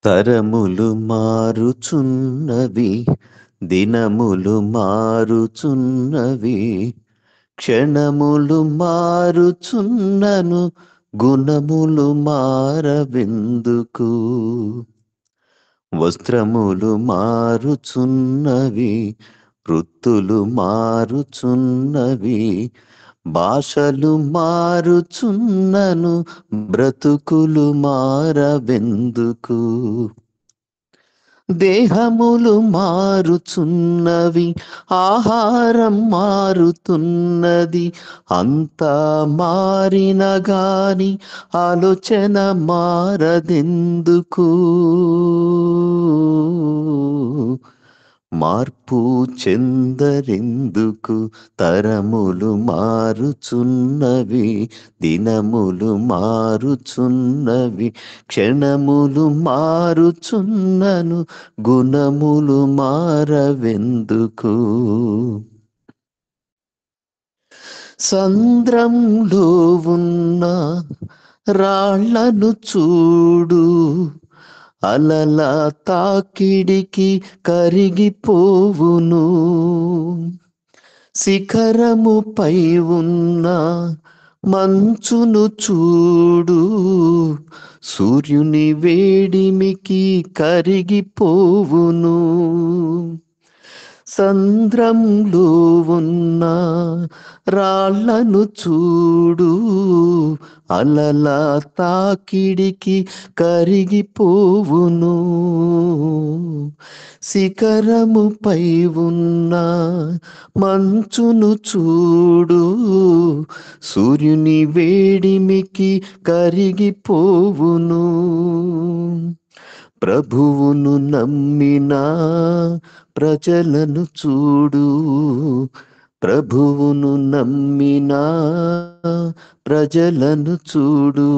తరములు మారుచున్నవి, దినములు మారుచున్నవి, క్షణములు మారుచున్నను, గుణములు మారవెందుకు? వస్త్రములు మారుచున్నవి, వృత్తులు మారుచున్నవి, భాషలు మారుచున్నను, బ్రతుకులు మారవెందుకు? దేహములు మారుచున్నవి, ఆహారం మారుతున్నది, అంతా మారిన గాని ఆలోచన మారదెందుకు? మార్పు చెందరెందుకు? తరములు మారుచున్నవి, దినములు మారుచున్నవి, క్షణములు మారుచున్నను, గుణములు మారవెందుకు? సంద్రంలో ఉన్న రాళ్లను చూడు, అలల తాకిడికి కరిగిపోవును. శిఖరముపై ఉన్న మంచును చూడు, సూర్యుని వేడిమికి కరిగిపోవును. సంద్రంలో ఉన్న రాళ్లను చూడు, అలల తాకిడికి కరిగిపోవును. శిఖరముపై ఉన్న మంచును చూడు, సూర్యుని వేడిమికి కరిగిపోవును. ప్రభువును నమ్మిన ప్రజలను చూడు, ప్రభువును నమ్మిన ప్రజలను చూడు,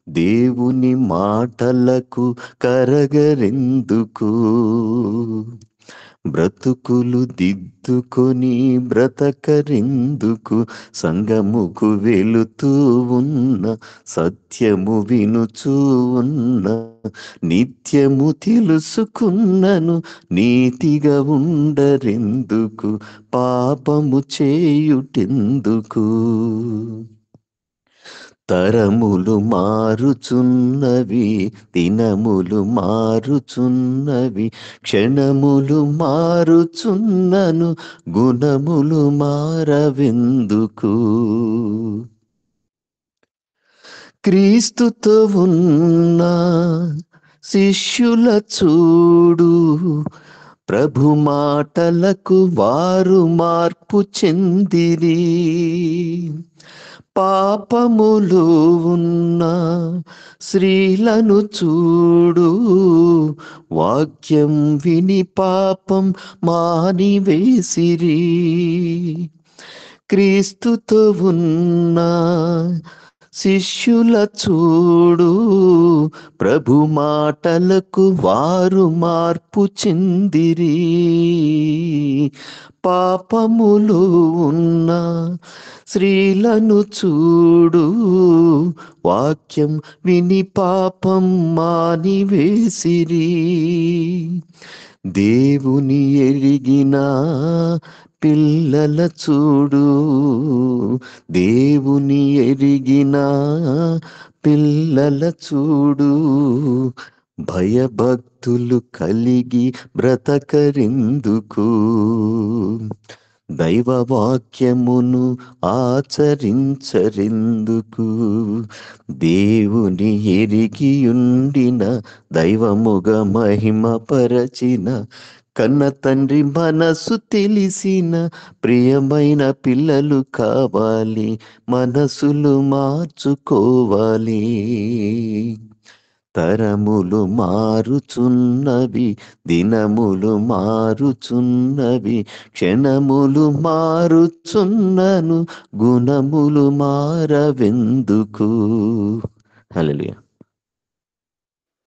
దేవుని మాటలకు కరగరెందుకు? బ్రతుకులు దిద్దుకొని బ్రతకరెందుకు? సంగముకు వెళుతూ ఉన్న, సత్యము వినుచూ ఉన్న, నిత్యము తెలుసుకున్నను, నీతిగా ఉండరెందుకు? పాపము చేయుటెందుకు? తరములు మారుచున్నవి, దినములు మారుచున్నవి, క్షణములు మారుచున్నను, గుణములు మారవెందుకు? క్రీస్తుతో ఉన్న శిష్యుల చూడు, ప్రభు మాటలకు వారు మార్పు చెందిరి. పాపములో ఉన్న స్త్రీలను చూడు, వాక్యం విని పాపం మానివేసిరి. క్రీస్తుతో ఉన్న శిష్యుల చూడు, ప్రభు మాటలకు వారు మార్పు చెందిరి. పాపములో ఉన్న స్త్రీలను చూడు, వాక్యం విని పాపం మానివేసిరి. దేవుని ఎరిగిన పిల్లల చూడు, దేవుని ఎరిగిన పిల్లల చూడు, భయభక్తులు కలిగి బ్రతకరెందుకు? దైవ వాక్యమును ఆచరించరెందుకు? దేవుని ఎరిగియుండిన, దైవముగ మహిమ పరచిన, కన్న తండ్రి మనసు తెలిసిన ప్రియమైన పిల్లలు కావాలి, మనసులు మార్చుకోవాలి. తరములు మారుచున్నవి, దినములు మారుచున్నవి, క్షణములు మారుచున్నను, గుణములు మారవెందుకు? హల్లెలూయా.